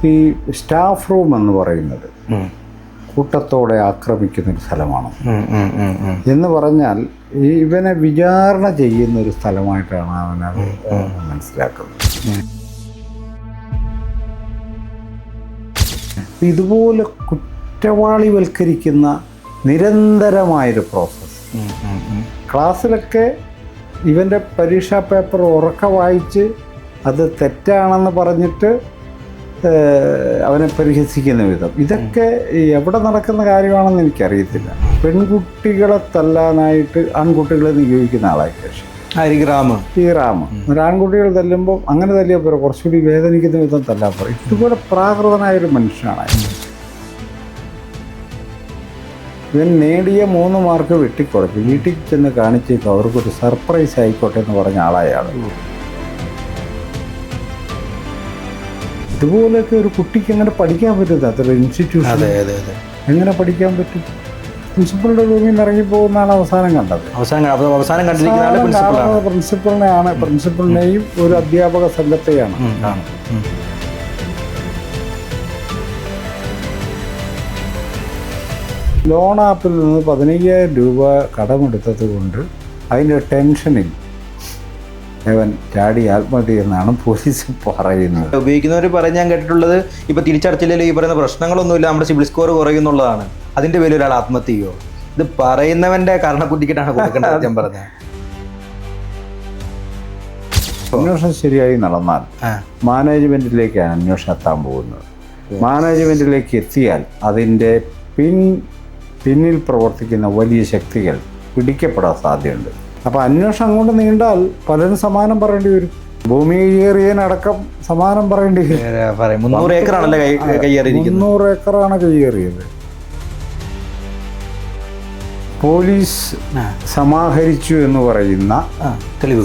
ഈ staff room എന്ന് പറയുന്നത് കൂട്ടത്തോടെ ആക്രമിക്കുന്നൊരു സ്ഥലമാണ് എന്ന് പറഞ്ഞാൽ ഇവനെ വിചാരണ ചെയ്യുന്നൊരു സ്ഥലമായിട്ടാണ് അവനത് മനസ്സിലാക്കുന്നത്. ഇതുപോലെ കുറ്റവാളിവൽക്കരിക്കുന്ന നിരന്തരമായൊരു പ്രോസസ്സ്. ക്ലാസ്സിലൊക്കെ ഇവൻ്റെ പരീക്ഷാ പേപ്പർ ഉറക്കെ വായിച്ച് അത് തെറ്റാണെന്ന് പറഞ്ഞിട്ട് അവനെ പരിഹസിക്കുന്ന വിധം, ഇതൊക്കെ എവിടെ നടക്കുന്ന കാര്യമാണെന്ന് എനിക്കറിയത്തില്ല. പെൺകുട്ടികളെ തല്ലാനായിട്ട് ആൺകുട്ടികളെ നിയോഗിക്കുന്ന ആളായി ശേഷം ഈ റാമ് ഒരു ആൺകുട്ടികൾ തല്ലുമ്പോൾ അങ്ങനെ തല്ലിയാൽ പോരാ, കുറച്ചുകൂടി വേദനിക്കുന്ന വിധം തല്ലാൻ പറയും. ഇതുപോലെ പ്രാകൃതനായൊരു മനുഷ്യനാണ്. ഇവൻ നേടിയ 3 മാർക്ക് വെട്ടിക്കുറച്ച് വീട്ടിൽ ചെന്ന് കാണിച്ചേക്കും, അവർക്കൊരു സർപ്രൈസ് ആയിക്കോട്ടെ എന്ന് പറഞ്ഞ ആളായാണ്. ഇതുപോലെയൊക്കെ ഒരു കുട്ടിക്ക് എങ്ങനെ പഠിക്കാൻ പറ്റും? അതൊരു ഇൻസ്റ്റിറ്റ്യൂഷൻ എങ്ങനെ പഠിക്കാൻ പറ്റും? പ്രിൻസിപ്പളിന്റെ റൂമിൽ നിന്ന് ഇറങ്ങി പോകുന്നതാണ് അവസാനം കണ്ടത്. പ്രിൻസിപ്പളിനെയും ഒരു അധ്യാപക സംഘത്തെയാണ്. ലോൺ ആപ്പിൽ നിന്ന് 15,000 രൂപ കടമെടുത്തത് കൊണ്ട് അതിൻ്റെ ടെൻഷനിൽ അവൻ ചാടി ആത്മഹത്യ എന്നാണ് പോലീസ് പറയുന്നത്. ഉപയോഗിക്കുന്നവർ പറഞ്ഞ് ഞാൻ കേട്ടിട്ടുള്ളത്, ഇപ്പൊ തിരിച്ചടച്ചില്ലെങ്കിൽ ഈ പറയുന്ന പ്രശ്നങ്ങളൊന്നുമില്ല, നമ്മുടെ സിബിൽ സ്കോർ കുറയുന്നുള്ളതാണ്, അതിന്റെ പേരിൽ ഒരാൾ ആത്മഹത്യ ചെയ്യോ? ഇത് പറയുന്നവന്റെ കാരണക്കുറ്റിക്കിട്ടാണ് കൊടുക്കേണ്ടത്. ഞാൻ പറഞ്ഞത് അന്വേഷണം ശരിയായി നടന്നാൽ മാനേജ്മെന്റിലേക്കാണ് അന്വേഷണം എത്താൻ പോകുന്നത്. മാനേജ്മെന്റിലേക്ക് എത്തിയാൽ അതിൻ്റെ പിന്നിൽ പ്രവർത്തിക്കുന്ന വലിയ ശക്തികൾ പിടിക്കപ്പെടാൻ സാധ്യതയുണ്ട്. അപ്പോൾ അന്വേഷണം അങ്ങോട്ട് നീണ്ടാൽ പലരും സമാനം പറയേണ്ടി വരും. ഭൂമി കയ്യേറിയതിനടക്കം സമാനം പറയേണ്ടി വരും. 300 ഏക്കറാണ് കയ്യേറിയത്. പോലീസ് സമാഹരിച്ചു എന്ന് പറയുന്ന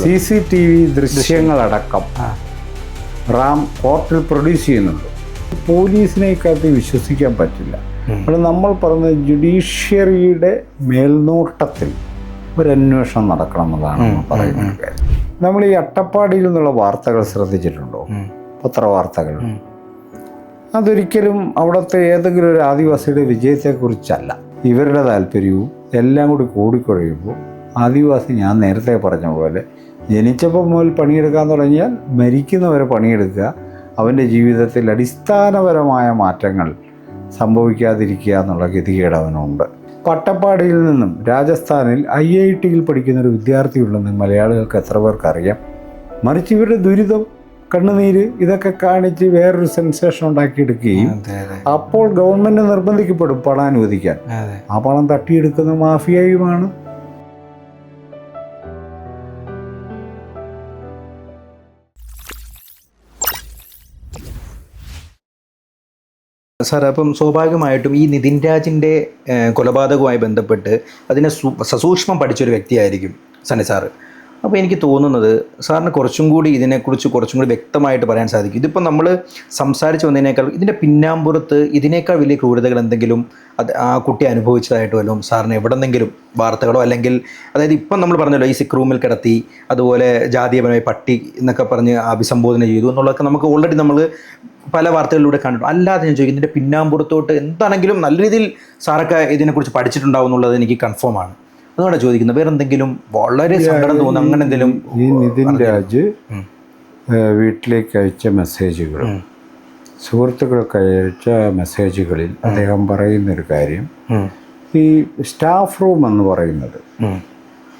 CCTV ദൃശ്യങ്ങളടക്കം റാം കോർട്ടിൽ പ്രൊഡ്യൂസ് ചെയ്യുന്നുണ്ട്. പോലീസിനെ ഇക്കാലത്ത് വിശ്വസിക്കാൻ പറ്റില്ല. അപ്പോൾ നമ്മൾ പറഞ്ഞ ജുഡീഷ്യറിയുടെ മേൽനോട്ടത്തിൽ ഒരു അന്വേഷണം നടക്കണം എന്നുള്ളതാണ് പറയുന്ന കാര്യം. നമ്മൾ ഈ അട്ടപ്പാടിയിൽ നിന്നുള്ള വാർത്തകൾ ശ്രദ്ധിച്ചിട്ടുണ്ടോ? പത്രവാർത്തകൾ. അതൊരിക്കലും അവിടുത്തെ ഏതെങ്കിലും ഒരു ആദിവാസിയുടെ വിജയത്തെക്കുറിച്ചല്ല. ഇവരുടെ താല്പര്യവും എല്ലാം കൂടി കൂടിക്കുഴയുമ്പോൾ ആദിവാസി, ഞാൻ നേരത്തെ പറഞ്ഞ പോലെ, ജനിച്ചപ്പോൾ മുതൽ പണിയെടുക്കാൻ തുടങ്ങിയാൽ മരിക്കുന്നവരെ പണിയെടുക്കുക, അവൻ്റെ ജീവിതത്തിൽ അടിസ്ഥാനപരമായ മാറ്റങ്ങൾ സംഭവിക്കാതിരിക്കുക എന്നുള്ള ഗതികേട് അവനുണ്ട്. അട്ടപ്പാടിയിൽ നിന്നും രാജസ്ഥാനിൽ IITയിൽ പഠിക്കുന്നൊരു വിദ്യാർത്ഥിയുണ്ടെന്ന് മലയാളികൾക്ക് എത്ര പേർക്ക് അറിയാം? മറിച്ച് ഇവരുടെ ദുരിതം, കണ്ണുനീര് ഇതൊക്കെ കാണിച്ച് വേറൊരു സെൻസേഷൻ ഉണ്ടാക്കിയെടുക്കുകയും അപ്പോൾ ഗവൺമെൻറ് നിർബന്ധിക്കപ്പെടും പണം അനുവദിക്കാൻ. ആ പണം തട്ടിയെടുക്കുന്ന മാഫിയയുമാണ്. സാർ, അപ്പം സ്വാഭാവികമായിട്ടും ഈ നിതിൻ രാജിൻ്റെ കൊലപാതകവുമായി ബന്ധപ്പെട്ട് അതിനെ സസൂക്ഷ്മം പഠിച്ചൊരു വ്യക്തിയായിരിക്കും സണ്ണി സാറ്. അപ്പോൾ എനിക്ക് തോന്നുന്നത് സാറിന് കുറച്ചും കൂടി ഇതിനെക്കുറിച്ച് കുറച്ചും കൂടി വ്യക്തമായിട്ട് പറയാൻ സാധിക്കും. ഇതിപ്പോൾ നമ്മൾ സംസാരിച്ച് വന്നതിനേക്കാൾ ഇതിൻ്റെ പിന്നാമ്പുറത്ത് ഇതിനേക്കാൾ വലിയ ക്രൂരതകൾ എന്തെങ്കിലും ആ കുട്ടി അനുഭവിച്ചതായിട്ട് വല്ലതും സാറിന് എവിടെന്നെങ്കിലും വാർത്തകളോ, അല്ലെങ്കിൽ അതായത് ഇപ്പം നമ്മൾ പറഞ്ഞല്ലോ ഈ സിക്ക് റൂമിൽ കിടത്തി, അതുപോലെ ജാതീയപരമായി പട്ടി എന്നൊക്കെ പറഞ്ഞ് അഭിസംബോധന ചെയ്തു എന്നുള്ളതൊക്കെ നമുക്ക് ഓൾറെഡി നമ്മൾ പല വാർത്തകളിലൂടെ കണ്ടിട്ടുണ്ട്. അല്ലാതെ ഞാൻ ചോദിക്കും, ഇതിൻ്റെ പിന്നാമ്പുറത്തോട്ട് എന്താണെങ്കിലും നല്ല രീതിയിൽ സാറൊക്കെ ഇതിനെക്കുറിച്ച് പഠിച്ചിട്ടുണ്ടാവും എന്നുള്ളത് എനിക്ക് കൺഫേം ആണ്. അതുകൊണ്ടാണ് ചോദിക്കുന്നത്. വേറെ എന്തെങ്കിലും വളരെ സങ്കടം തോന്നുന്നു അങ്ങനെ എന്തെങ്കിലും? ഈ നിതിൻ രാജ് വീട്ടിലേക്ക് അയച്ച മെസ്സേജുകൾ, സുഹൃത്തുക്കൾക്ക് അയച്ച മെസ്സേജുകളിൽ അദ്ദേഹം പറയുന്നൊരു കാര്യം, ഈ സ്റ്റാഫ് റൂം എന്ന് പറയുന്നത്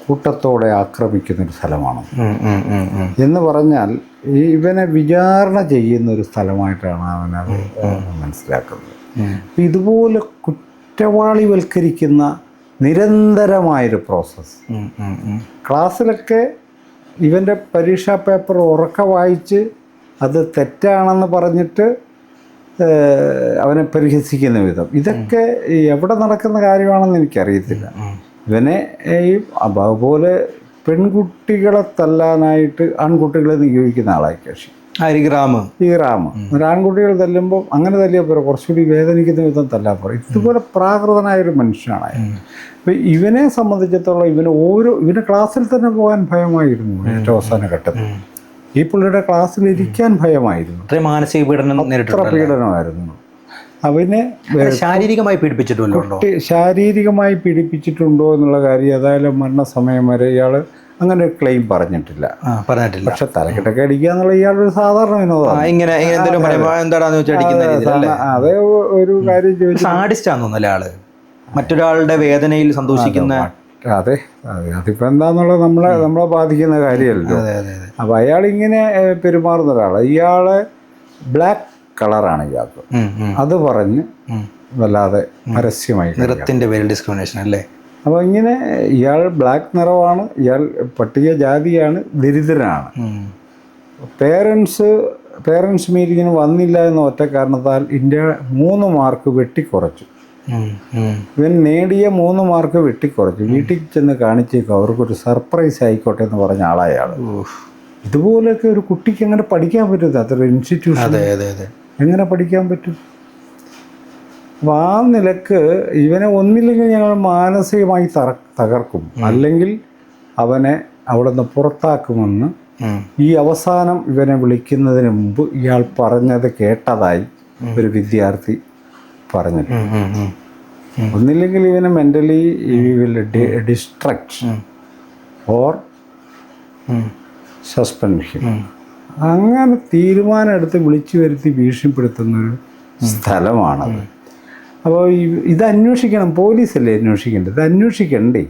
കൂട്ടത്തോടെ ആക്രമിക്കുന്നൊരു സ്ഥലമാണ് എന്ന് പറഞ്ഞാൽ ഇവനെ വിചാരണ ചെയ്യുന്നൊരു സ്ഥലമായിട്ടാണ് അവനത് മനസ്സിലാക്കുന്നത്. ഇതുപോലെ കുറ്റവാളിവൽക്കരിക്കുന്ന നിരന്തരമായൊരു പ്രോസസ്സ്. ക്ലാസ്സിലൊക്കെ ഇവൻ്റെ പരീക്ഷാ പേപ്പർ ഉറക്കെ വായിച്ച് അത് തെറ്റാണെന്ന് പറഞ്ഞിട്ട് അവനെ പരിഹസിക്കുന്ന വിധം, ഇതൊക്കെ എവിടെ നടക്കുന്ന കാര്യമാണെന്ന് എനിക്കറിയത്തില്ല. ഇവനെ അതുപോലെ പെൺകുട്ടികളെ തല്ലാനായിട്ട് ആൺകുട്ടികളെ നിയോഗിക്കുന്ന ആളായി ശേഷം ഈ റാമ് ഒരു ആൺകുട്ടികൾ തല്ലുമ്പോൾ അങ്ങനെ തല്ലിയാൽ പോരാ, കുറച്ചുകൂടി വേദനിക്കുന്ന വിധം തല്ലാൻ പറയും. ഇതുപോലെ പ്രാകൃതനായൊരു മനുഷ്യനാണ്. അപ്പം ഇവനെ സംബന്ധിച്ചിടത്തോളം ഇവന് ക്ലാസ്സിൽ തന്നെ പോകാൻ ഭയമായിരുന്നു ഏറ്റവും അവസാന ഘട്ടത്തിൽ. ഈ പുള്ളിയുടെ ക്ലാസ്സിൽ ഇരിക്കാൻ ഭയമായിരുന്നു. അത്രയും മാനസിക പീഡനം അത്ര നേരിട്ടുണ്ട്. പീഡനമായിരുന്നു. അവന് ശാരീരികമായി പീഡിപ്പിച്ചിട്ടുണ്ടോ? ശാരീരികമായി പീഡിപ്പിച്ചിട്ടുണ്ടോ എന്നുള്ള കാര്യം ഏതായാലും മരണസമയം വരെ ഇയാൾ അങ്ങനെ ഒരു ക്ലെയിം പറഞ്ഞിട്ടില്ല. പക്ഷെ തലക്കെട്ടൊക്കെ അടിക്കുക എന്നുള്ള ഇയാളൊരു സാധാരണ വിനോദമാണ്. അതേ ഒരു കാര്യം ചോദിച്ചാൽ ആള് മറ്റൊരാളുടെ വേദനയിൽ സന്തോഷിക്കുന്ന. അതെ അതിപ്പോ എന്താന്നുള്ളത് നമ്മളെ ബാധിക്കുന്ന കാര്യമല്ലോ. അപ്പൊ അയാൾ ഇങ്ങനെ പെരുമാറുന്ന ഒരാള്. ഇയാള് ബ്ലാക്ക് കളറാണ് ഇയാൾക്ക്. അത് പറഞ്ഞ് വല്ലാതെ പരസ്യമായി നിറത്തിന്റെ പേരിൽ ഡിസ്ക്രിമിനേഷൻ അല്ലേ. അപ്പോൾ ഇങ്ങനെ ഇയാൾ ബ്ലാക്ക് നിറമാണ്, ഇയാൾ പട്ടികജാതിയാണ്, ദരിദ്രനാണ്. പേരൻസ് മീറ്റിങ്ങിന് വന്നില്ല എന്ന ഒറ്റ കാരണത്താൽ ഇന്ത്യ 3 മാർക്ക് വെട്ടിക്കുറച്ചു. ഇവൻ നേടിയ 3 മാർക്ക് വെട്ടിക്കുറച്ചു. വീട്ടിൽ ചെന്ന് കാണിച്ചേക്കും, അവർക്കൊരു സർപ്രൈസ് ആയിക്കോട്ടെ എന്ന് പറഞ്ഞ ആളായാൾ. ഇതുപോലെയൊക്കെ ഒരു കുട്ടിക്ക് എങ്ങനെ പഠിക്കാൻ പറ്റും? അതൊരു ഇൻസ്റ്റിറ്റ്യൂഷൻ എങ്ങനെ പഠിക്കാൻ പറ്റും? അപ്പോൾ ആ നിലക്ക് ഇവനെ ഒന്നില്ലെങ്കിൽ ഞങ്ങൾ മാനസികമായി തകർക്കും, അല്ലെങ്കിൽ അവനെ അവിടെ നിന്ന് പുറത്താക്കുമെന്ന് ഈ അവസാനം ഇവനെ വിളിക്കുന്നതിന് മുമ്പ് ഇയാൾ പറഞ്ഞത് കേട്ടതായി ഒരു വിദ്യാർത്ഥി പറഞ്ഞിട്ടുണ്ട്. ഒന്നില്ലെങ്കിൽ ഇവനെ മെൻ്റലി ഡിസ്ട്രക്ട് ഓർ സസ്പെൻഷൻ, അങ്ങനെ തീരുമാനം എടുത്ത് വിളിച്ചു വരുത്തി ഭീഷണിപ്പെടുത്തുന്നൊരു സ്ഥലമാണത്. അപ്പോൾ ഇത് അന്വേഷിക്കണം, പോലീസല്ലേ അന്വേഷിക്കേണ്ടത്, ഇത് അന്വേഷിക്കണ്ടേ?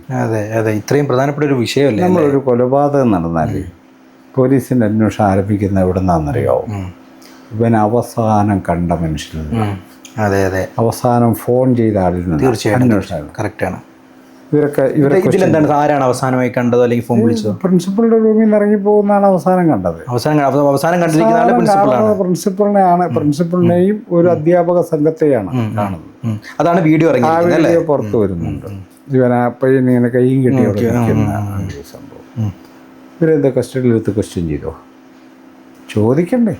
അതെ ഇത്രയും പ്രധാനപ്പെട്ട ഒരു വിഷയമല്ലേ. നമ്മളൊരു കൊലപാതകം നടന്നാൽ പോലീസിൻ്റെ അന്വേഷണം ആരംഭിക്കുന്നത് എവിടെ നിന്നാണെന്നറിയാവോ? ഇവൻ അവസാനം കണ്ട മനുഷ്യൻ, അവസാനം ഫോൺ ചെയ്ത ആളിൽ നിന്ന്. തീർച്ചയായിട്ടും അന്വേഷണം കറക്റ്റാണ്. ഇതിലെന്താണ് ആരാണ് അവസാനമായി കണ്ടത് അല്ലെങ്കിൽ ഫോൺ വിളിച്ചത്? പ്രിൻസിപ്പളുടെ റൂമിൽ നിന്ന് ഇറങ്ങി പോകുന്നതാണ് അവസാനം കണ്ടത്. അവസാനം കണ്ടിരിക്കുന്ന പ്രിൻസിപ്പളിനെയും ഒരു അധ്യാപക സംഘത്തെയാണ് കാണുന്നത്. അതാണ് വീഡിയോ പുറത്തു വരുന്നുണ്ട്. ഇവനപ്പഴും ഇങ്ങനെ കൈയും കെട്ടി സംഭവം. ഇവരെന്താ കസ്റ്റഡിയിലെടുത്ത് ക്വസ്റ്റ്യൻ ചെയ്തോ? ചോദിക്കണ്ടേ?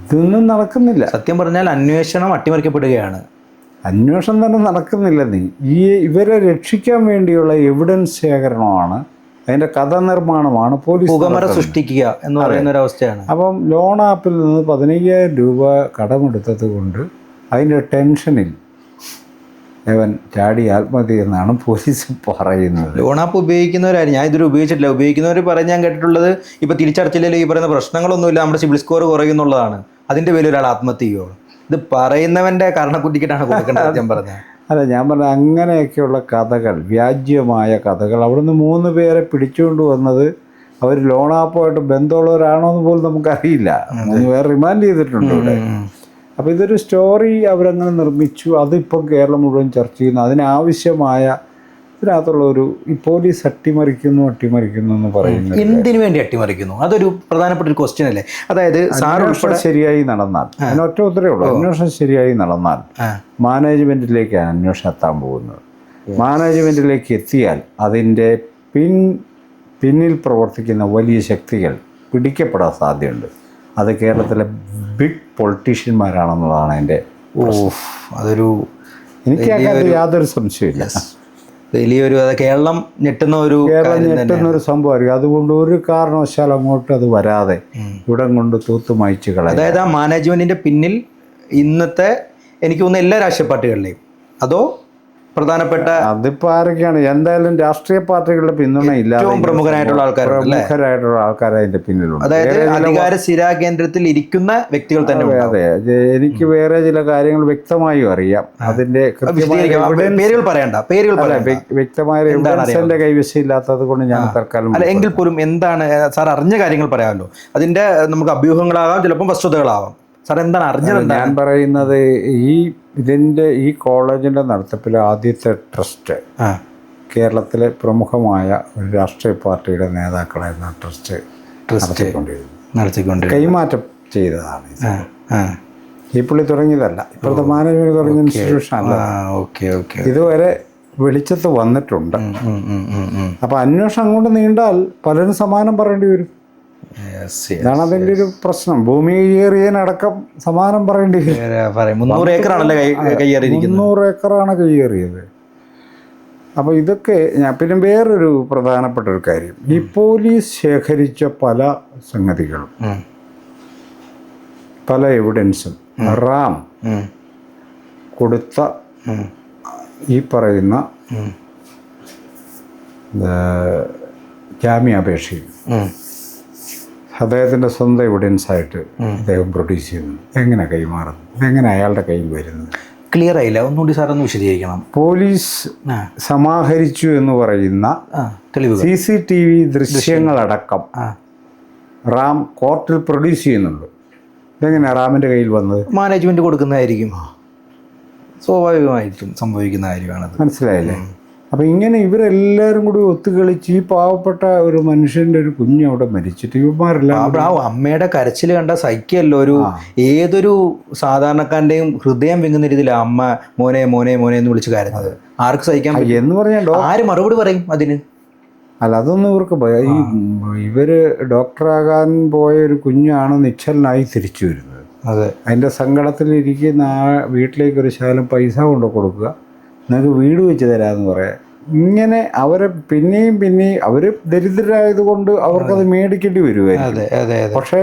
ഇതൊന്നും നടക്കുന്നില്ല. സത്യം പറഞ്ഞാൽ അന്വേഷണം അട്ടിമറിക്കപ്പെടുകയാണ്. അന്വേഷണം തന്നെ നടക്കുന്നില്ലെന്നേ. ഇവരെ രക്ഷിക്കാൻ വേണ്ടിയുള്ള എവിഡൻസ് ശേഖരണമാണ്, അതിൻ്റെ കഥ നിർമ്മാണമാണ് പോലീസ് പുകമറ സൃഷ്ടിക്കുക എന്ന് പറയുന്ന ഒരു അവസ്ഥയാണ്. അപ്പം ലോൺ ആപ്പിൽ നിന്ന് 15,000 രൂപ കടമെടുത്തത് കൊണ്ട് അതിൻ്റെ ടെൻഷനിൽ അവൻ ചാടി ആത്മഹത്യ എന്നാണ് പോലീസ് പറയുന്നത്. ലോൺ ആപ്പ് ഉപയോഗിക്കുന്നവരായിരുന്നു, ഞാൻ ഇതുവരെ ഉപയോഗിച്ചിട്ടില്ല. ഉപയോഗിക്കുന്നവർ പറഞ്ഞ് ഞാൻ കേട്ടിട്ടുള്ളത് ഇപ്പോൾ തിരിച്ചടച്ചില്ലെങ്കിൽ ഈ പറയുന്ന പ്രശ്നങ്ങളൊന്നുമില്ല, നമ്മുടെ സിബിൽ സ്കോർ കുറയുന്നുള്ളതാണ്, അതിൻ്റെ പേരിൽ ഒരാൾ ആത്മഹത്യ ചെയ്യുമോ? ഇത് പറയുന്നവൻ്റെ കാരണക്കുറ്റിക്കിട്ടാണ് കൊടുക്കേണ്ടത്. ഞാൻ പറഞ്ഞത് ഞാൻ പറഞ്ഞ അങ്ങനെയൊക്കെയുള്ള കഥകൾ, വ്യാജ്യമായ കഥകൾ. അവിടുന്ന് 3 പേരെ പിടിച്ചുകൊണ്ട് വന്നത് അവർ ലോൺ ആപ്പുമായിട്ട് ബന്ധമുള്ളവരാണോ എന്ന് പോലും നമുക്കറിയില്ല. 3 പേർ റിമാൻഡ് ചെയ്തിട്ടുണ്ട് ഇവിടെ. അപ്പോൾ ഇതൊരു സ്റ്റോറി അവരങ്ങനെ നിർമ്മിച്ചു. അതിപ്പം കേരളം മുഴുവൻ ചർച്ച ചെയ്യുന്നു. അതിനാവശ്യമായ ഇതിനകത്തുള്ള ഒരു ഈ പോലീസ് അട്ടിമറിക്കുന്നു എന്ന് പറയുന്നത് എന്തിനു വേണ്ടി അട്ടിമറിക്കുന്നു? അതൊരു പ്രധാനപ്പെട്ട ഒരു ക്വസ്റ്റ്യൻ അല്ലേ. അതായത് അന്വേഷണം ശരിയായി നടന്നാൽ, അതിനൊറ്റ ഉത്തരവേ ഉള്ളൂ, അന്വേഷണം ശരിയായി നടന്നാൽ മാനേജ്മെൻറ്റിലേക്കാണ് അന്വേഷണം എത്താൻ പോകുന്നത്. മാനേജ്മെൻറ്റിലേക്ക് എത്തിയാൽ അതിൻ്റെ പിന്നിൽ പ്രവർത്തിക്കുന്ന വലിയ ശക്തികൾ പിടിക്കപ്പെടാൻ സാധ്യതയുണ്ട്. അത് കേരളത്തിലെ ബിഗ് പൊളിറ്റീഷ്യന്മാരാണെന്നുള്ളതാണ് എൻ്റെ അതൊരു എനിക്ക് യാതൊരു സംശയമില്ല. വലിയൊരു കേരളം ഞെട്ടുന്ന ഒരു സംഭവമായിരിക്കും. അതുകൊണ്ട് ഒരു കാരണവശാലും അങ്ങോട്ട് അത് വരാതെ ഇവിടം കൊണ്ട് തൂത്തുമായിച്ച് കളയാം. അതായത് ആ മാനേജ്മെന്റിന്റെ പിന്നിൽ ഇന്നത്തെ എനിക്ക് തോന്നുന്ന എല്ലാ രാഷ്ട്രീയ പാർട്ടികളിലെയും അതോ പ്രധാനപ്പെട്ട അതിപ്പോൾ ആരൊക്കെയാണ്? എന്തായാലും രാഷ്ട്രീയ പാർട്ടികളുടെ പിന്തുണ ഇല്ല. പ്രമുഖരായിട്ടുള്ള ആൾക്കാർ അതിന്റെ പിന്നിലുണ്ട്. അതായത് അധികാര സ്ഥിരാകേന്ദ്രത്തിൽ ഇരിക്കുന്ന വ്യക്തികൾ തന്നെ. അതെ, എനിക്ക് വേറെ ചില കാര്യങ്ങൾ വ്യക്തമായും അറിയാം. അതിന്റെ പേരുകൾ പറയണ്ട, വ്യക്തമായ എന്റെ കൈവശം ഇല്ലാത്തത് കൊണ്ട് ഞാൻ തൽക്കാലം അല്ല എങ്കിൽ പോലും എന്താണ് സാർ അറിഞ്ഞ കാര്യങ്ങൾ പറയാമല്ലോ. അതിന്റെ നമുക്ക് അഭ്യൂഹങ്ങളാകാം, ചിലപ്പോൾ വസ്തുതകളാവാം. സാർ എന്താണ് അറിഞ്ഞത്? ഞാൻ പറയുന്നത് ഈ കോളേജിൻ്റെ നടത്തിപ്പിലെ ആദ്യത്തെ ട്രസ്റ്റ് കേരളത്തിലെ പ്രമുഖമായ ഒരു രാഷ്ട്രീയ പാർട്ടിയുടെ നേതാക്കളായിരുന്ന ട്രസ്റ്റ് നടത്തിക്കൊണ്ടിരുന്നു. കൈമാറ്റം ചെയ്തതാണ്. ഈ പുള്ളി തുടങ്ങിയതല്ല, ഇപ്പോഴത്തെ മാനേജ്മെന്റ് തുടങ്ങിയ ഇൻസ്റ്റിറ്റ്യൂഷൻ അല്ല. ഇതുവരെ വെളിച്ചത്ത് വന്നിട്ടുണ്ട്. അപ്പം അന്വേഷണം അങ്ങോട്ട് നീണ്ടാൽ പലരും സമാനം പറയേണ്ടി വരും. ഇതാണ് അതിൻ്റെ ഒരു പ്രശ്നം. ഭൂമി കയ്യേറിയതിനടക്കം സമാനം പറയേണ്ടി വരും. 300 ഏക്കറാണ് കയ്യേറിയത്. അപ്പോൾ ഇതൊക്കെ പിന്നെ വേറൊരു പ്രധാനപ്പെട്ട ഒരു കാര്യം, ഈ പോലീസ് ശേഖരിച്ച പല സംഗതികളും, പല എവിഡൻസും റാം കൊടുത്ത ഈ പറയുന്ന ജാമ്യാപേക്ഷയും അദ്ദേഹത്തിൻ്റെ സ്വന്തം എവിഡൻസായിട്ട് അദ്ദേഹം പ്രൊഡ്യൂസ് ചെയ്യുന്നു. എങ്ങനെ കൈമാറുന്നു, ഇതെങ്ങനെ അയാളുടെ കയ്യിൽ വരുന്നത്? ക്ലിയർ ആയില്ല, ഒന്നുകൂടി സാറൊന്ന് വിശദീകരിക്കണം. പോലീസ് സമാഹരിച്ചു എന്ന് പറയുന്ന CCTV ദൃശ്യങ്ങളടക്കം റാം കോർട്ടിൽ പ്രൊഡ്യൂസ് ചെയ്യുന്നുണ്ട്. ഇതെങ്ങനെയാണ് റാമിൻ്റെ കയ്യിൽ വന്നത്? മാനേജ്മെൻറ്റ് കൊടുക്കുന്നതായിരിക്കും, സ്വാഭാവികമായിട്ടും സംഭവിക്കുന്ന കാര്യമാണത്. മനസ്സിലായില്ലേ? അപ്പം ഇങ്ങനെ ഇവരെല്ലാവരും കൂടി ഒത്തുകളിച്ച് ഈ പാവപ്പെട്ട ഒരു മനുഷ്യൻ്റെ ഒരു കുഞ്ഞ് അവിടെ മരിച്ചിട്ട് ഇവന്മാരെല്ലാം ആ അമ്മയുടെ കരച്ചിൽ കണ്ട സഹിക്കല്ലോ. ഏതൊരു സാധാരണക്കാരൻ്റെയും ഹൃദയം വിങ്ങുന്ന രീതിയിലാണ് അമ്മ മോനെ മോനെ മോനെ എന്ന് വിളിച്ച് കരഞ്ഞത്. ആർക്ക് സഹിക്കാൻ എന്ന് പറഞ്ഞാൽ ആര് മറുപടി പറയും അതിന്? അല്ല, അതൊന്നും ഇവർക്ക് ഇവര് ഡോക്ടറാകാൻ പോയ ഒരു കുഞ്ഞാണ് നിശ്ചലനായി തിരിച്ചു വരുന്നത്. അതെ, അതിൻ്റെ സങ്കടത്തിലിരിക്കുന്ന ആ വീട്ടിലേക്ക് ഒരു ശകലം പൈസ കൊണ്ട് കൊടുക്കുക, നിങ്ങൾക്ക് വീട് വെച്ച് തരാമെന്ന് പറയാം. ഇങ്ങനെ അവരെ പിന്നെയും അവർ ദരിദ്രരായതുകൊണ്ട് അവർക്കത് മേടിക്കേണ്ടി വരുമായിരുന്നു. പക്ഷേ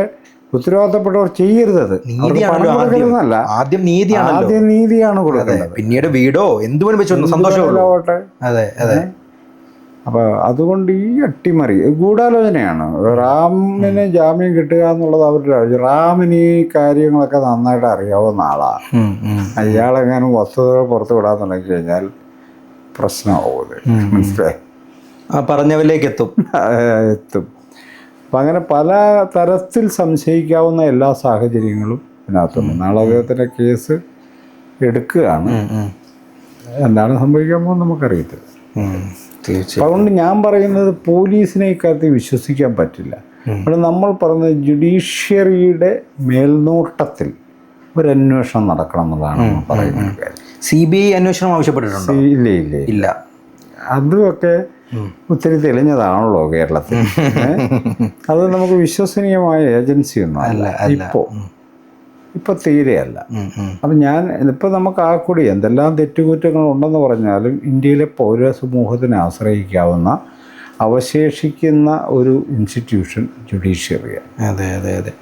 ഉത്തരവാദിത്തപ്പെട്ടവർ ചെയ്യരുതത്. ആദ്യം നീതിയാണ് കൊടുക്കുന്നത്, പിന്നീട് വീടോ എന്തുവേണം വെച്ചു സന്തോഷമാവട്ടെ. അതെ അതെ. അപ്പോൾ അതുകൊണ്ട് ഈ അട്ടിമറി ഗൂഢാലോചനയാണ്. റാമിന് ജാമ്യം കിട്ടുക എന്നുള്ളത് അവരുടെ റാമിന് ഈ കാര്യങ്ങളൊക്കെ നന്നായിട്ട് അറിയാവുന്ന ആളാണ്. അയാളെങ്ങാനും വസ്തുതകൾ പുറത്ത് വിടാൻ കഴിഞ്ഞാൽ പ്രശ്നമാവുന്നത്. മനസ്സിലായി? പറഞ്ഞവരിലേക്ക് എത്തും. അപ്പം അങ്ങനെ പല തരത്തിൽ സംശയിക്കാവുന്ന എല്ലാ സാഹചര്യങ്ങളും ഇതിനകത്തുണ്ട്. നാളെ അദ്ദേഹത്തിൻ്റെ കേസ് എടുക്കുകയാണ്. എന്താണ് സംഭവിക്കാൻ പോകുന്നത് നമുക്കറിയത്തില്ല. അതുകൊണ്ട് ഞാൻ പറയുന്നത് പോലീസിനെ ഇക്കാര്യത്തിൽ വിശ്വസിക്കാൻ പറ്റില്ല. അപ്പോൾ നമ്മൾ പറഞ്ഞത് ജുഡീഷ്യറിയുടെ മേൽനോട്ടത്തിൽ ഒരു അന്വേഷണം നടക്കണം എന്നുള്ളതാണ് പറയുന്നത് കാര്യം. CBI അന്വേഷണം ആവശ്യപ്പെട്ടിട്ടുണ്ടോ? ഇല്ല. അതുമൊക്കെ ഒത്തിരി തെളിഞ്ഞതാണല്ലോ കേരളത്തിൽ. അത് നമുക്ക് വിശ്വസനീയമായ ഏജൻസിയൊന്നും അല്ല ഇപ്പോൾ തീരെയല്ല. അപ്പം ഇപ്പം നമുക്ക് ആ കൂടി എന്തെല്ലാം തെറ്റുകുറ്റങ്ങൾ ഉണ്ടെന്ന് പറഞ്ഞാലും ഇന്ത്യയിലെ പൗരസമൂഹത്തിനെ ആശ്രയിക്കാവുന്ന അവശേഷിക്കുന്ന ഒരു ഇൻസ്റ്റിറ്റ്യൂഷൻ ജുഡീഷ്യറിയാണ്. അതെ അതെ അതെ.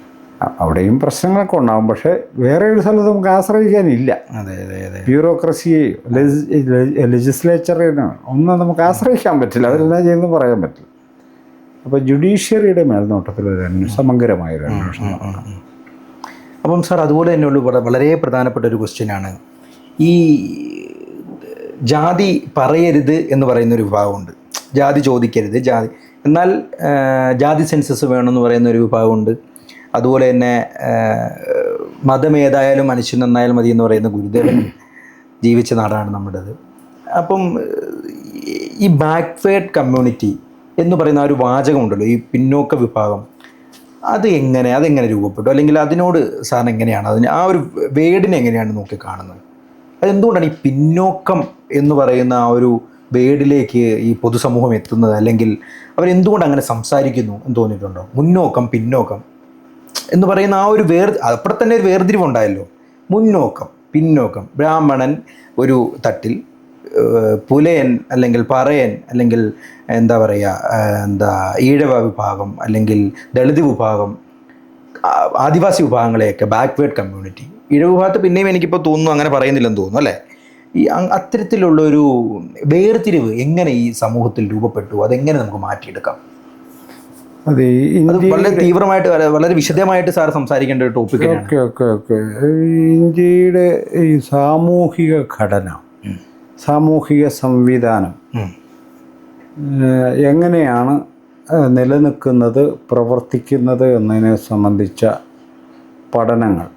അവിടെയും പ്രശ്നങ്ങളൊക്കെ ഉണ്ടാകും, പക്ഷേ വേറെ ഒരു സ്ഥലത്ത് നമുക്ക് ആശ്രയിക്കാനില്ല. അതെ അതെ അതെ. ബ്യൂറോക്രസിയെയോ ലെജിസ്ലേച്ചറിനോ ഒന്നും നമുക്ക് ആശ്രയിക്കാൻ പറ്റില്ല. അവരെല്ലാം ചെയ്യുന്നത് പറയാൻ പറ്റില്ല. അപ്പോൾ ജുഡീഷ്യറിയുടെ മേൽനോട്ടത്തിൽ ഒരു സമഗ്രമായൊരു അന്വേഷണം. അപ്പം സാർ, അതുപോലെ തന്നെയുള്ള വളരെ പ്രധാനപ്പെട്ട ഒരു ക്വസ്റ്റ്യനാണ് ഈ ജാതി പറയരുത് എന്ന് പറയുന്നൊരു വിഭാഗമുണ്ട്. ജാതി ചോദിക്കരുത്, എന്നാൽ ജാതി സെൻസസ് വേണമെന്ന് പറയുന്നൊരു വിഭാഗമുണ്ട്. അതുപോലെ തന്നെ മതം ഏതായാലും മനുഷ്യൻ നന്നായാലും മതി എന്ന് പറയുന്ന ഗുരുദേവൻ ജീവിച്ച നാടാണ് നമ്മുടേത്. അപ്പം ഈ ബാക്ക്വേർഡ് കമ്മ്യൂണിറ്റി എന്ന് പറയുന്ന ആ ഒരു വാചകമുണ്ടല്ലോ, ഈ പിന്നോക്ക വിഭാഗം, അതെങ്ങനെ രൂപപ്പെട്ടു? അല്ലെങ്കിൽ അതിനോട് സാറിന് എങ്ങനെയാണ് ആ ഒരു വേർഡിനെ എങ്ങനെയാണ് നോക്കിക്കാണുന്നത്? അതെന്തുകൊണ്ടാണ് ഈ പിന്നോക്കം എന്ന് പറയുന്ന ആ ഒരു വേർഡിലേക്ക് ഈ പൊതുസമൂഹം എത്തുന്നത്? അല്ലെങ്കിൽ അവരെന്തുകൊണ്ട് അങ്ങനെ സംസാരിക്കുന്നു എന്ന് തോന്നിയിട്ടുണ്ടോ? മുന്നോക്കം, പിന്നോക്കം എന്ന് പറയുന്ന ആ ഒരു അപ്പോൾ തന്നെ ഒരു വേർതിരിവുണ്ടായല്ലോ. മുന്നോക്കം, പിന്നോക്കം, ബ്രാഹ്മണൻ ഒരു തട്ടിൽ, പുലയൻ അല്ലെങ്കിൽ പറയൻ അല്ലെങ്കിൽ എന്താ പറയുക ഈഴവ വിഭാഗം അല്ലെങ്കിൽ ദളിത് വിഭാഗം, ആദിവാസി വിഭാഗങ്ങളെയൊക്കെ ബാക്ക്വേർഡ് കമ്മ്യൂണിറ്റി. ഈഴവ വിഭാഗത്ത് പിന്നെയും എനിക്കിപ്പോൾ തോന്നുന്നു അങ്ങനെ പറയുന്നില്ലെന്ന് തോന്നുന്നു അല്ലേ? ഈ അത്തരത്തിലുള്ളൊരു വേർതിരിവ് എങ്ങനെ ഈ സമൂഹത്തിൽ രൂപപ്പെട്ടു? അതെങ്ങനെ നമുക്ക് മാറ്റിയെടുക്കാം? അത് വളരെ തീവ്രമായിട്ട് വളരെ വിശദമായിട്ട് സാർ സംസാരിക്കേണ്ട ഒരു ടോപ്പിക്കാണ്. ഓക്കെ. ഇന്ത്യയുടെ ഈ സാമൂഹിക ഘടന, സാമൂഹിക സംവിധാനം എങ്ങനെയാണ് നിലനിൽക്കുന്നത്, പ്രവർത്തിക്കുന്നത് എന്നതിനെ സംബന്ധിച്ച പഠനങ്ങൾ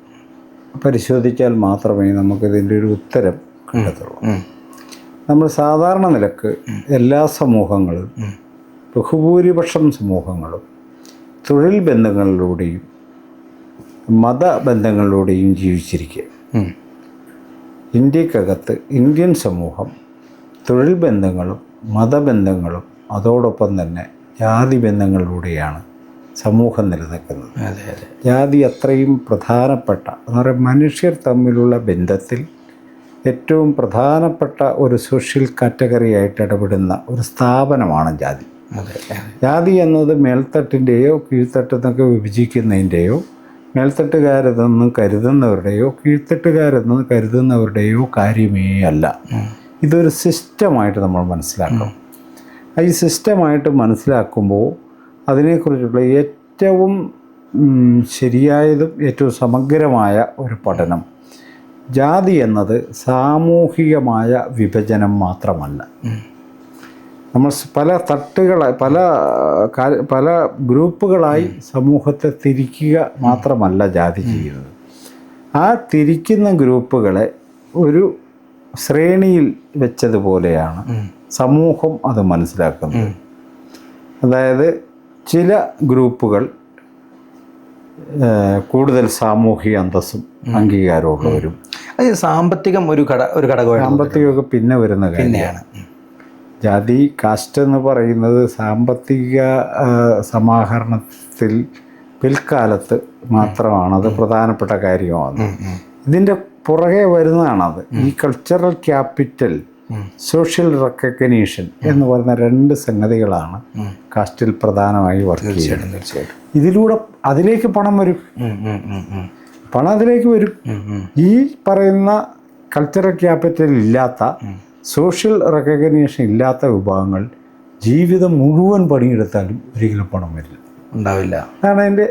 പരിശോധിച്ചാൽ മാത്രമേ നമുക്കിതിൻ്റെ ഒരു ഉത്തരം കിട്ടത്തുള്ളൂ. നമ്മൾ സാധാരണ നിലക്ക് എല്ലാ സമൂഹങ്ങളും, ബഹുഭൂരിപക്ഷം സമൂഹങ്ങളും തൊഴിൽ ബന്ധങ്ങളിലൂടെയും മതബന്ധങ്ങളിലൂടെയും ജീവിച്ചിരിക്കുക. ഇന്ത്യക്കകത്ത് ഇന്ത്യൻ സമൂഹം തൊഴിൽ ബന്ധങ്ങളും മതബന്ധങ്ങളും അതോടൊപ്പം തന്നെ ജാതി ബന്ധങ്ങളിലൂടെയാണ് സമൂഹം നിലനിൽക്കുന്നത്. ജാതി അത്രയും പ്രധാനപ്പെട്ട എന്ന് പറയുക, മനുഷ്യർ തമ്മിലുള്ള ബന്ധത്തിൽ ഏറ്റവും പ്രധാനപ്പെട്ട ഒരു സോഷ്യൽ കാറ്റഗറിയായിട്ട് ഇടപെടുന്ന ഒരു സ്ഥാപനമാണ് ജാതി. ജാതി എന്നത് മേൽത്തട്ടിൻ്റെയോ കീഴ്ത്തട്ടെന്നൊക്കെ വിഭജിക്കുന്നതിൻ്റെയോ മേൽത്തട്ടുകാരെന്ന് കരുതുന്നവരുടെയോ കീഴ്ത്തട്ടുകാരെന്ന് കരുതുന്നവരുടെയോ കാര്യമേ അല്ല. ഇതൊരു സിസ്റ്റമായിട്ട് നമ്മൾ മനസ്സിലാക്കണം. ഈ സിസ്റ്റമായിട്ട് മനസ്സിലാക്കുമ്പോൾ അതിനെക്കുറിച്ചുള്ള ഏറ്റവും ശരിയായതും ഏറ്റവും സമഗ്രമായ ഒരു പഠനം, ജാതി എന്നത് സാമൂഹികമായ വിഭജനം മാത്രമല്ല. നമ്മൾ പല തട്ടുകളായി പല ഗ്രൂപ്പുകളായി സമൂഹത്തെ തിരിക്കുക മാത്രമല്ല ജാതി ചെയ്യുന്നത്. ആ തിരിക്കുന്ന ഗ്രൂപ്പുകളെ ഒരു ശ്രേണിയിൽ വെച്ചതുപോലെയാണ് സമൂഹം അത് മനസ്സിലാക്കുന്നത്. അതായത് ചില ഗ്രൂപ്പുകൾ കൂടുതൽ സാമൂഹിക അന്തസ്സും അംഗീകാരമുള്ളവരും, അത് സാമ്പത്തികം ഒരു ഘടകമാണ്. സാമ്പത്തികമൊക്കെ പിന്നെ വരുന്ന കാര്യമാണ്. ജാതി കാസ്റ്റ് എന്ന് പറയുന്നത് സാമ്പത്തിക സമാഹരണത്തിൽ പിൽക്കാലത്ത് മാത്രമാണത് പ്രധാനപ്പെട്ട കാര്യമാണ്. ഇതിൻ്റെ പുറകെ വരുന്നതാണത്. ഈ കൾച്ചറൽ ക്യാപിറ്റൽ, സോഷ്യൽ റെക്കഗ്നീഷൻ എന്ന് പറയുന്ന രണ്ട് സംഗതികളാണ് കാസ്റ്റിൽ പ്രധാനമായി വർക്ക് ചെയ്യുന്നത്. ഇതിലൂടെ അതിലേക്ക് പണം വരും, പണം അതിലേക്ക് വരും. ഈ പറയുന്ന കൾച്ചറൽ ക്യാപിറ്റൽ ഇല്ലാത്ത, സോഷ്യൽ റെക്കഗ്നീഷൻ ഇല്ലാത്ത വിഭാഗങ്ങൾ ജീവിതം മുഴുവൻ പണിയെടുത്താലും ഒരിക്കലും പണം വരില്ല, ഉണ്ടാവില്ല. അതാണ് അതിൻ്റെ.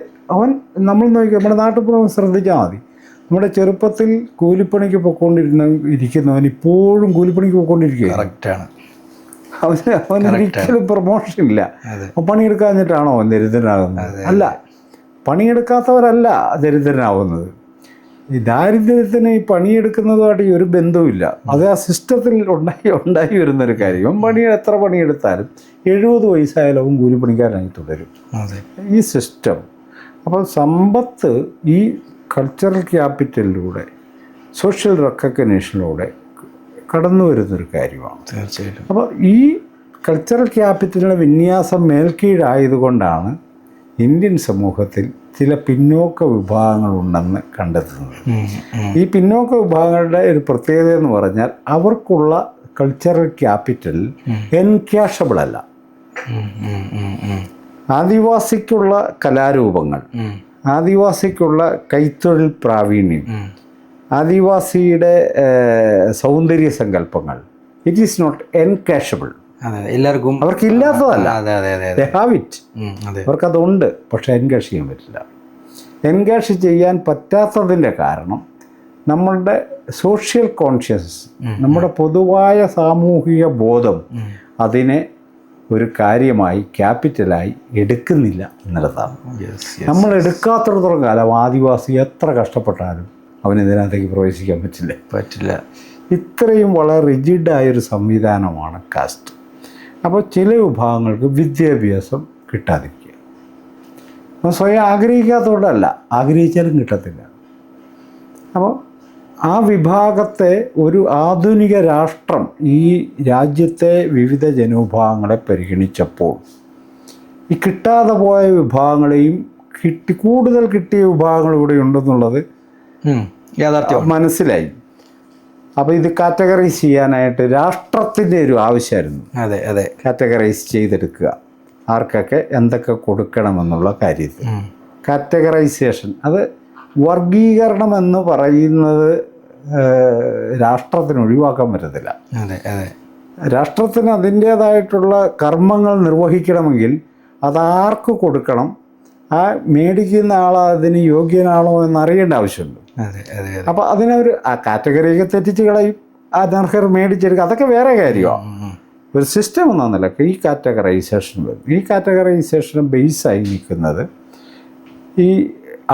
നമ്മൾ നോക്കി നമ്മുടെ നാട്ടിൽ ശ്രദ്ധിച്ചാൽ മതി. നമ്മുടെ ചെറുപ്പത്തിൽ കൂലിപ്പണിക്ക് ഇരിക്കുന്നവൻ ഇപ്പോഴും കൂലിപ്പണിക്ക് പോയിക്കൊണ്ടിരിക്കുക. കറക്റ്റാണ്. അവന് ഒരിക്കലും പ്രൊമോഷൻ ഇല്ല. പണിയെടുക്കാഞ്ഞിട്ടാണോ ദരിദ്രനാകുന്നത്? അല്ല, പണിയെടുക്കാത്തവരല്ല ദരിദ്രനാവുന്നത്. ഈ ദാരിദ്ര്യത്തിന് ഈ പണിയെടുക്കുന്നതുമായിട്ട് ഒരു ബന്ധവുമില്ല. അത് ആ സിസ്റ്റത്തിൽ ഉണ്ടായി വരുന്നൊരു കാര്യം. എത്ര പണിയെടുത്താലും 70 വയസ്സായാലും അവൻ കൂലിപ്പണിക്കാരനായി തുടരും, ഈ സിസ്റ്റം. അപ്പോൾ സമ്പത്ത് ഈ കൾച്ചറൽ ക്യാപിറ്റലിലൂടെ, സോഷ്യൽ റെക്കഗ്നീഷനിലൂടെ കടന്നു വരുന്നൊരു കാര്യമാണ്. തീർച്ചയായിട്ടും. അപ്പോൾ ഈ കൾച്ചറൽ ക്യാപിറ്റലിൻ്റെ വിന്യാസം മേൽക്കീഴായതുകൊണ്ടാണ് ഇന്ത്യൻ സമൂഹത്തിൽ ചില പിന്നോക്ക വിഭാഗങ്ങളുണ്ടെന്ന് കണ്ടെത്തുന്നത്. ഈ പിന്നോക്ക വിഭാഗങ്ങളുടെ ഒരു പ്രത്യേകത എന്ന് പറഞ്ഞാൽ അവർക്കുള്ള കൾച്ചറൽ ക്യാപിറ്റൽ എൻക്യാഷബിൾ അല്ല. ആദിവാസിക്കുള്ള കലാരൂപങ്ങൾ, ആദിവാസിക്കുള്ള കൈത്തൊഴിൽ പ്രാവീണ്യം, ആദിവാസിയുടെ സൗന്ദര്യ സങ്കല്പങ്ങൾ, ഇറ്റ് ഈസ് നോട്ട് എൻകാഷബിൾ. എല്ലാവർക്കും അവർക്ക് ഇല്ലാത്തതല്ല, അവർക്കതുണ്ട്. പക്ഷെ എൻകാഷ് ചെയ്യാൻ പറ്റില്ല. എൻകാഷ് ചെയ്യാൻ പറ്റാത്തതിൻ്റെ കാരണം നമ്മളുടെ സോഷ്യൽ കോൺഷ്യസ്, നമ്മുടെ പൊതുവായ സാമൂഹിക ബോധം അതിനെ ഒരു കാര്യമായി ക്യാപിറ്റലായി എടുക്കുന്നില്ല എന്നുള്ളതാണ്. നമ്മൾ എടുക്കാത്തിടത്തോളം കാലം ആദിവാസി എത്ര കഷ്ടപ്പെട്ടാലും അവനിതിനകത്തേക്ക് പ്രവേശിക്കാൻ പറ്റില്ല. ഇത്രയും വളരെ റിജിഡായൊരു സംവിധാനമാണ് കാസ്റ്റ്. അപ്പോൾ ചില വിഭാഗങ്ങൾക്ക് വിദ്യാഭ്യാസം കിട്ടാതിരിക്കുക, അപ്പോൾ സ്വയം ആഗ്രഹിക്കാത്തതുകൊണ്ടല്ല, ആഗ്രഹിച്ചാലും കിട്ടത്തില്ല. അപ്പോൾ ആ വിഭാഗത്തെ ഒരു ആധുനിക രാഷ്ട്രം ഈ രാജ്യത്തെ വിവിധ ജനവിഭാഗങ്ങളെ പരിഗണിച്ചപ്പോൾ ഈ കിട്ടാതെ പോയ വിഭാഗങ്ങളെയും കൂടുതൽ കിട്ടിയ വിഭാഗങ്ങൾ ഇവിടെ ഉണ്ടെന്നുള്ളത് യാഥാർത്ഥ്യം മനസ്സിലായി. അപ്പോൾ ഇത് കാറ്റഗറൈസ് ചെയ്യാനായിട്ട് രാഷ്ട്രത്തിൻ്റെ ഒരു ആവശ്യമായിരുന്നു. അതെ, കാറ്റഗറൈസ് ചെയ്തെടുക്കുക, ആർക്കൊക്കെ എന്തൊക്കെ കൊടുക്കണമെന്നുള്ള കാര്യത്തിൽ. കാറ്റഗറൈസേഷൻ, അത് വർഗീകരണം എന്ന് പറയുന്നത് രാഷ്ട്രത്തിന് ഒഴിവാക്കാൻ പറ്റത്തില്ല. രാഷ്ട്രത്തിന് അതിൻ്റേതായിട്ടുള്ള കർമ്മങ്ങൾ നിർവഹിക്കണമെങ്കിൽ അതാർക്ക് കൊടുക്കണം, ആ മേടിക്കുന്ന ആൾ അതിന് യോഗ്യനാണോ എന്നറിയേണ്ട ആവശ്യമുണ്ട്. അപ്പോൾ അതിനൊരു ആ കാറ്റഗറിയൊക്കെ തെറ്റിച്ച് കളയും, അനർഹർ മേടിച്ചെടുക്കുക, അതൊക്കെ വേറെ കാര്യമാണ്. ഒരു സിസ്റ്റം എന്ന നിലയ്ക്ക് ഈ കാറ്റഗറൈസേഷൻ വരും. ഈ കാറ്റഗറൈസേഷൻ ബേസായി നിൽക്കുന്നത് ഈ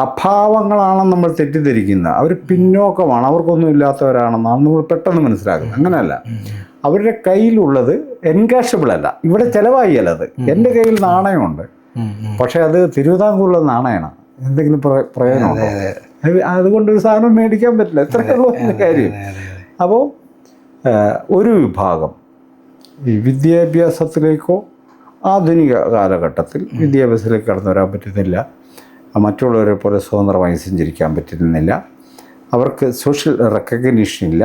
അഭാവങ്ങളാണെന്ന് നമ്മൾ തെറ്റിദ്ധരിക്കുന്നത്. അവർ പിന്നോക്കമാണ്, അവർക്കൊന്നും ഇല്ലാത്തവരാണെന്നാണ് നമ്മൾ പെട്ടെന്ന് മനസ്സിലാക്കുന്നത്. അങ്ങനെയല്ല, അവരുടെ കയ്യിലുള്ളത് എൻകാഷബിൾ അല്ല, ഇവിടെ ചിലവായില്ല. അത് എൻ്റെ കയ്യിൽ നാണയമുണ്ട്, പക്ഷേ അത് തിരുവിതാംകൂറിലെ നാണയമാണ്, എന്തെങ്കിലും പ്രയോജനമുണ്ടോ? അതുകൊണ്ട് ഒരു സാധനം മേടിക്കാൻ പറ്റില്ല, എത്രയുള്ളൂ കാര്യം. അപ്പോൾ ഒരു വിഭാഗം ഈ വിദ്യാഭ്യാസത്തിലേക്കോ ആധുനിക കാലഘട്ടത്തിൽ വിദ്യാഭ്യാസത്തിലേക്ക് കടന്നു വരാൻ പറ്റുന്നില്ല, മറ്റുള്ളവരെ പോലെ സ്വതന്ത്രമായി സഞ്ചരിക്കാൻ പറ്റുന്നില്ല, അവർക്ക് സോഷ്യൽ റെക്കഗ്നീഷൻ ഇല്ല,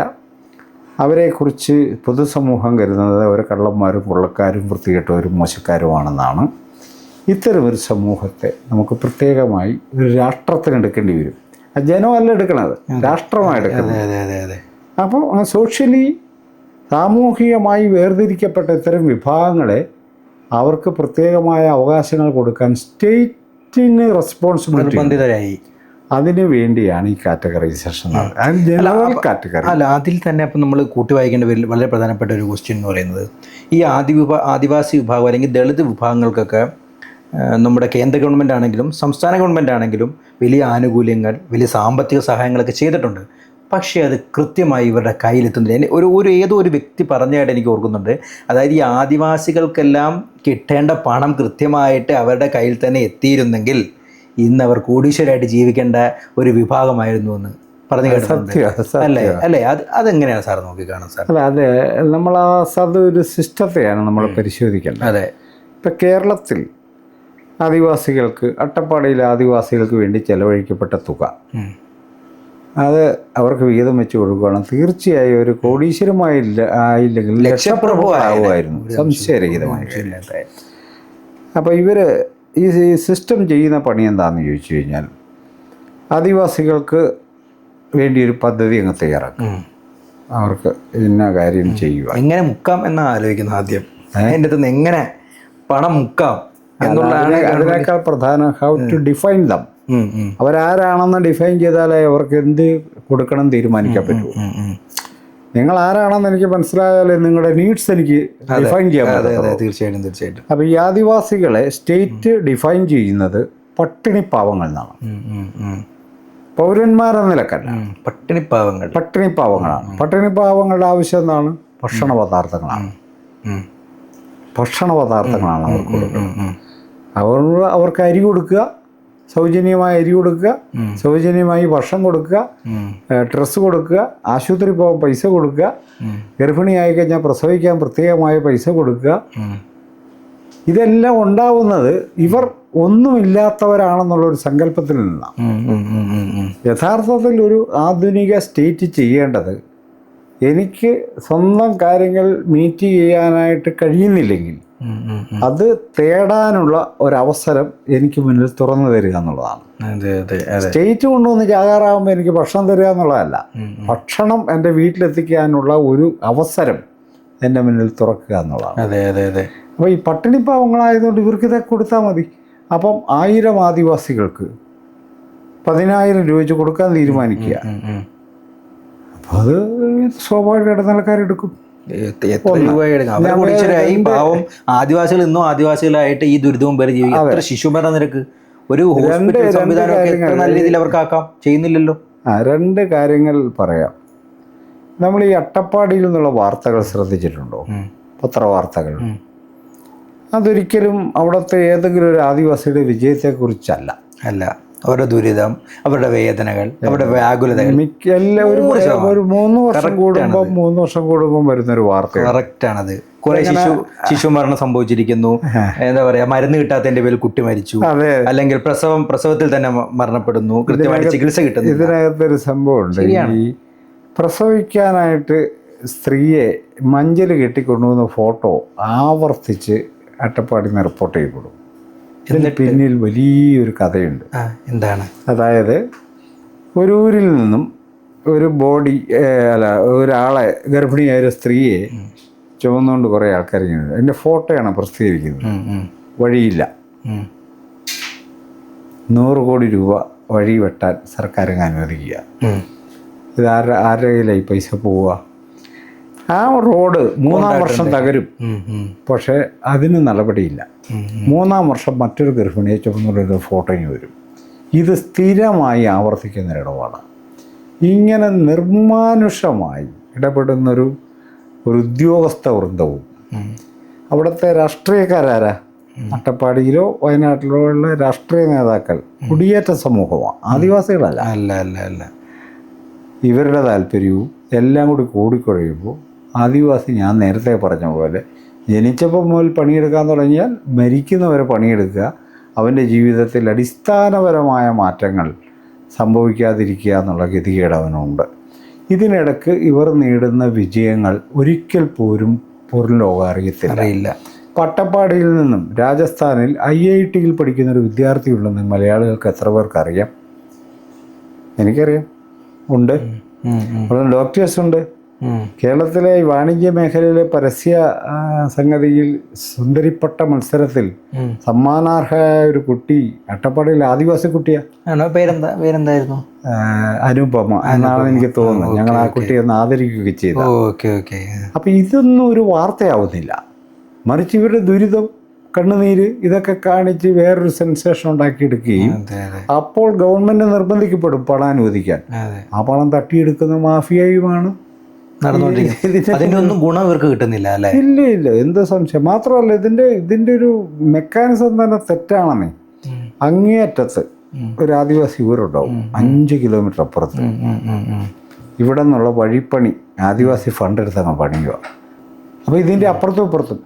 അവരെക്കുറിച്ച് പൊതുസമൂഹം കരുതുന്നത് അവർ കള്ളന്മാരും കൊള്ളക്കാരും വൃത്തികെട്ടവരും മോശക്കാരുമാണെന്നാണ്. ഇത്തരമൊരു സമൂഹത്തെ നമുക്ക് പ്രത്യേകമായി ഒരു രാഷ്ട്രത്തിനെടുക്കേണ്ടി വരും. ജനമല്ല എടുക്കണത്, രാഷ്ട്രമാണ് എടുക്കുന്നത്. അപ്പോൾ സോഷ്യലി സാമൂഹികമായി വേർതിരിക്കപ്പെട്ട ഇത്തരം വിഭാഗങ്ങളെ അവർക്ക് പ്രത്യേകമായ അവകാശങ്ങൾ കൊടുക്കാൻ സ്റ്റേറ്റിന് റെസ്പോൺസിബിലിറ്റി. അതിനു വേണ്ടിയാണ് ഈ കാറ്റഗറൈസേഷൻ. ജനറൽ കാറ്റഗറി അല്ല, അതിൽ തന്നെ അപ്പം നമ്മൾ കൂട്ടി വായിക്കേണ്ട വളരെ പ്രധാനപ്പെട്ട ഒരു ക്വസ്റ്റ്യൻ എന്ന് പറയുന്നത് ഈ ആദിവാസി വിഭാഗം അല്ലെങ്കിൽ ദളിത് വിഭാഗങ്ങൾക്കൊക്കെ നമ്മുടെ കേന്ദ്ര ഗവൺമെൻറ് ആണെങ്കിലും സംസ്ഥാന ഗവൺമെൻറ് ആണെങ്കിലും വലിയ ആനുകൂല്യങ്ങൾ, വലിയ സാമ്പത്തിക സഹായങ്ങളൊക്കെ ചെയ്തിട്ടുണ്ട്. പക്ഷേ അത് കൃത്യമായി ഇവരുടെ കയ്യിലെത്തുന്നില്ല. ഏതോ ഒരു വ്യക്തി പറഞ്ഞതായിട്ട് എനിക്ക് ഓർക്കുന്നുണ്ട്. അതായത് ഈ ആദിവാസികൾക്കെല്ലാം കിട്ടേണ്ട പണം കൃത്യമായിട്ട് അവരുടെ കയ്യിൽ തന്നെ എത്തിയിരുന്നെങ്കിൽ ഇന്ന് അവർ കോടീശ്വരമായിട്ട് ജീവിക്കേണ്ട ഒരു വിഭാഗമായിരുന്നു എന്ന് പറഞ്ഞു കേട്ടിട്ടുണ്ട്. അല്ലേ? അതെങ്ങനെയാണ് സാർ നോക്കിക്കാണും സാർ? അതെ, നമ്മൾ അതൊരു സിസ്റ്റത്തെയാണ് നമ്മൾ പരിശോധിക്കേണ്ടത്. അതെ, ഇപ്പം കേരളത്തിൽ ആദിവാസികൾക്ക്, അട്ടപ്പാടിയിലെ ആദിവാസികൾക്ക് വേണ്ടി ചെലവഴിക്കപ്പെട്ട തുക അത് അവർക്ക് വിഹിതം വെച്ച് കൊടുക്കുകയാണ്. തീർച്ചയായും ഒരു കോടീശ്വരമായില്ലെങ്കിൽ ലക്ഷപ്രഭു ആവുമായിരുന്നു, സംശയരഹിതമായി. അപ്പോൾ ഇവർ ഈ സിസ്റ്റം ചെയ്യുന്ന പണി എന്താണെന്ന് ചോദിച്ചു കഴിഞ്ഞാൽ, ആദിവാസികൾക്ക് വേണ്ടി ഒരു പദ്ധതി അങ്ങ് തയ്യാറാക്കും. അവർക്ക് ഇന്ന കാര്യം ചെയ്യുക, എങ്ങനെ മുക്കാം എന്നാണ് ആലോചിക്കുന്നത് ആദ്യം. അതിൻ്റെ അടുത്ത് എങ്ങനെ പണം മുക്കാം എന്നുള്ളതാണ് അതിനേക്കാൾ പ്രധാനം. How to define them. അവരാരാണെന്ന് ഡിഫൈൻ ചെയ്താലേ അവർക്ക് എന്ത് കൊടുക്കണം തീരുമാനിക്കാൻ പറ്റൂ. നിങ്ങൾ ആരാണെന്ന് എനിക്ക് മനസ്സിലായാലേ നിങ്ങളുടെ നീഡ്സ് എനിക്ക് ഡിഫൈൻ ചെയ്യാൻ പറ്റും. തീർച്ചയായിട്ടും. അപ്പോൾ ഈ ആദിവാസികളെ സ്റ്റേറ്റ് ഡിഫൈൻ ചെയ്യുന്നത് പട്ടിണിപ്പാവങ്ങൾ എന്നാണ്. പൗരന്മാരെന്ന നിലക്കല്ല, പട്ടിണിപ്പാവങ്ങളാണ്. പട്ടിണിപ്പാവങ്ങളുടെ ആവശ്യം എന്താണ്? ഭക്ഷണ പദാർത്ഥങ്ങളാണ് അവർക്ക് കൊടുക്കുന്നത്. അവർക്ക് അരി കൊടുക്കുക, സൗജന്യമായി അരി കൊടുക്കുക, സൗജന്യമായി ഭക്ഷണം കൊടുക്കുക, ഡ്രസ്സ് കൊടുക്കുക, ആശുപത്രി പോകാൻ പൈസ കൊടുക്കുക, ഗർഭിണിയായി കഴിഞ്ഞാൽ പ്രസവിക്കാൻ പ്രത്യേകമായ പൈസ കൊടുക്കുക. ഇതെല്ലാം ഉണ്ടാവുന്നത് ഇവർ ഒന്നുമില്ലാത്തവരാണെന്നുള്ളൊരു സങ്കല്പത്തിൽ നിന്നാണ്. യഥാർത്ഥത്തിൽ ഒരു ആധുനിക സ്റ്റേറ്റ് ചെയ്യേണ്ടത്, എനിക്ക് സ്വന്തം കാര്യങ്ങൾ മീറ്റ് ചെയ്യാനായിട്ട് കഴിയുന്നില്ലെങ്കിൽ അത് തേടാനുള്ള ഒരവസരം എനിക്ക് മുന്നിൽ തുറന്നു തരിക എന്നുള്ളതാണ്. സ്റ്റേറ്റ് കൊണ്ടുവന്ന് ജാഗാറാകുമ്പോൾ എനിക്ക് ഭക്ഷണം തരിക എന്നുള്ളതല്ല, ഭക്ഷണം എൻ്റെ വീട്ടിലെത്തിക്കാനുള്ള ഒരു അവസരം എൻ്റെ മുന്നിൽ തുറക്കുക എന്നുള്ളതാണ്. അപ്പോൾ ഈ പട്ടിണിപ്പാവങ്ങളായതുകൊണ്ട് ഇവർക്ക് ഇതൊക്കെ കൊടുത്താൽ മതി. അപ്പം 1000 ആദിവാസികൾക്ക് 10,000 രൂപ വെച്ച് കൊടുക്കാൻ തീരുമാനിക്കുക. അപ്പോൾ അത് സ്വാഭാവിക ഇടനിലക്കാരെടുക്കും. പാവം ആദിവാസികൾ ഇന്നും ആദിവാസികളായിട്ട് ഈ ദുരിതവും പേര് ജീവിക്കും. എത്ര ശിശുമരണ നിരക്ക് ഒരു ഹോസ്പിറ്റൽ സംവിധാനമൊക്കെ എത്ര നല്ല രീതിയിൽ അവർക്കാക്കാം, ചെയ്യുന്നില്ലല്ലോ. 2 കാര്യങ്ങൾ പറയാം. നമ്മൾ ഈ അട്ടപ്പാടിയിൽ നിന്നുള്ള വാർത്തകൾ ശ്രദ്ധിച്ചിട്ടുണ്ടോ? പത്രവാർത്തകൾ. അതൊരിക്കലും അവിടുത്തെ ഏതെങ്കിലും ഒരു ആദിവാസിയുടെ വിജയത്തെക്കുറിച്ചല്ല. അവരുടെ ദുരിതം, അവരുടെ വേദനകൾ, അവരുടെ വ്യാകുലതകൾ എല്ലാവരും ഒരു 3 വർഷം കൂടുമ്പോൾ വരുന്നൊരു വാർത്ത. കറക്റ്റാണത്. കുറെ ശിശുമരണം സംഭവിച്ചിരിക്കുന്നു. എന്താ പറയാ, മരുന്ന് കിട്ടാത്തതിന്റെ പേരിൽ കുട്ടി മരിച്ചു, അല്ലെങ്കിൽ പ്രസവത്തിൽ തന്നെ മരണപ്പെടുന്നു, കൃത്യമായി ചികിത്സ കിട്ടുന്നു. ഇതിനകത്തൊരു സംഭവമുണ്ട്. ഈ പ്രസവിക്കാനായിട്ട് സ്ത്രീയെ മഞ്ചൽ കെട്ടിക്കൊണ്ടുവന്ന ഫോട്ടോ ആവർത്തിച്ച് അട്ടപ്പാടിയിൽ നിന്ന് റിപ്പോർട്ട് ചെയ്യപ്പെടും. ഇതിന് പിന്നിൽ വലിയൊരു കഥയുണ്ട്. എന്താണ്? അതായത് ഒരു ഊരിൽ നിന്നും ഒരു ഒരാളെ, ഗർഭിണിയായ ഒരു സ്ത്രീയെ ചുമന്നുകൊണ്ട് കുറേ ആൾക്കാർ ചെയ്യുന്നത്. അതിൻ്റെ ഫോട്ടോയാണ് പ്രസിദ്ധീകരിക്കുന്നത്. വഴിയില്ല, 100 കോടി രൂപ വഴി വെട്ടാൻ സർക്കാരിന് അനുവദിക്കുക. ഇത് ആരുടെ കയ്യിലായി പൈസ പോവുക? ആ റോഡ് 3-ാം വർഷം തകരും, പക്ഷേ അതിന് നടപടിയില്ല. 3-ാം വർഷം മറ്റൊരു ഗർഭിണിയെ ചുമന്നുകൊണ്ടൊരു ഫോട്ടോയും വരും. ഇത് സ്ഥിരമായി ആവർത്തിക്കുന്നൊരിടപാടാണ്. ഇങ്ങനെ നിർമാനുഷമായി ഇടപെടുന്നൊരു ഉദ്യോഗസ്ഥ വൃന്ദവും അവിടുത്തെ രാഷ്ട്രീയക്കാരാരാ? അട്ടപ്പാടിയിലോ വയനാട്ടിലോ ഉള്ള രാഷ്ട്രീയ നേതാക്കൾ കുടിയേറ്റ സമൂഹമാണ്, ആദിവാസികളല്ല. അല്ല. ഇവരുടെ താല്പര്യവും എല്ലാം കൂടി കൂടിക്കുഴയുമ്പോൾ ആദിവാസി, ഞാൻ നേരത്തെ പറഞ്ഞ പോലെ, ജനിച്ചപ്പോൾ മുതൽ പണിയെടുക്കാൻ തുടങ്ങിയാൽ മരിക്കുന്നവരെ പണിയെടുക്കുക, അവൻ്റെ ജീവിതത്തിൽ അടിസ്ഥാനപരമായ മാറ്റങ്ങൾ സംഭവിക്കാതിരിക്കുക എന്നുള്ള ഗതികേട് അവനുണ്ട്. ഇതിനിടക്ക് ഇവർ നേടുന്ന വിജയങ്ങൾ ഒരിക്കൽ പോലും പുറം ലോകം അറിയത്തില്ല. പട്ടപ്പാടിയിൽ നിന്നും രാജസ്ഥാനിൽ IIT-യിൽ പഠിക്കുന്ന ഒരു വിദ്യാർത്ഥി ഉണ്ടെന്ന് മലയാളികൾക്ക് എത്ര പേർക്ക് അറിയാം? എനിക്കറിയാം, ഉണ്ട്. അവിടെ ഡോക്ടേഴ്സ് ഉണ്ട്. കേരളത്തിലെ വാണിജ്യ മേഖലയിലെ പരസ്യ സംഗതിയിൽ സുന്ദരിപ്പട്ട മത്സരത്തിൽ സമ്മാനാർഹമായ ഒരു കുട്ടി അട്ടപ്പാടിയിലെ ആദിവാസി കുട്ടിയാണ്. പേരെന്തായിരുന്നു? അനുപമ എന്നാണ് എനിക്ക് തോന്നുന്നത്. ഞങ്ങൾ ആ കുട്ടിയെ ഒന്ന് ആദരിക്കുകയൊക്കെ ചെയ്തു. അപ്പം ഇതൊന്നും ഒരു വാർത്തയാവുന്നില്ല. മറിച്ച് ഇവരുടെ ദുരിതം, കണ്ണുനീര് ഇതൊക്കെ കാണിച്ച് വേറൊരു സെൻസേഷൻ ഉണ്ടാക്കിയെടുക്കുകയും അപ്പോൾ ഗവൺമെന്റ് നിർബന്ധിക്കപ്പെടും പണം അനുവദിക്കാൻ. ആ പണം തട്ടിയെടുക്കുന്ന മാഫിയയുമാണ് അതിനൊന്നും ഗുണം ഇവർക്ക് കിട്ടുന്നില്ല അല്ലേ? ഇല്ല, എന്ത് സംശയം. മാത്രമല്ല ഇതിന്റെ ഒരു മെക്കാനിസം തന്നെ തെറ്റാണെന്നേ. അങ്ങേയറ്റത്ത് ഒരു ആദിവാസി ഊരുണ്ടാവും 5 കിലോമീറ്റർ അപ്പുറത്ത്. ഇവിടെ നിന്നുള്ള വഴിപ്പണി ആദിവാസി ഫണ്ട് എടുത്തങ്ങ് പണിയുക. അപ്പോൾ ഇതിൻ്റെ അപ്പുറത്തും ഇപ്പുറത്തും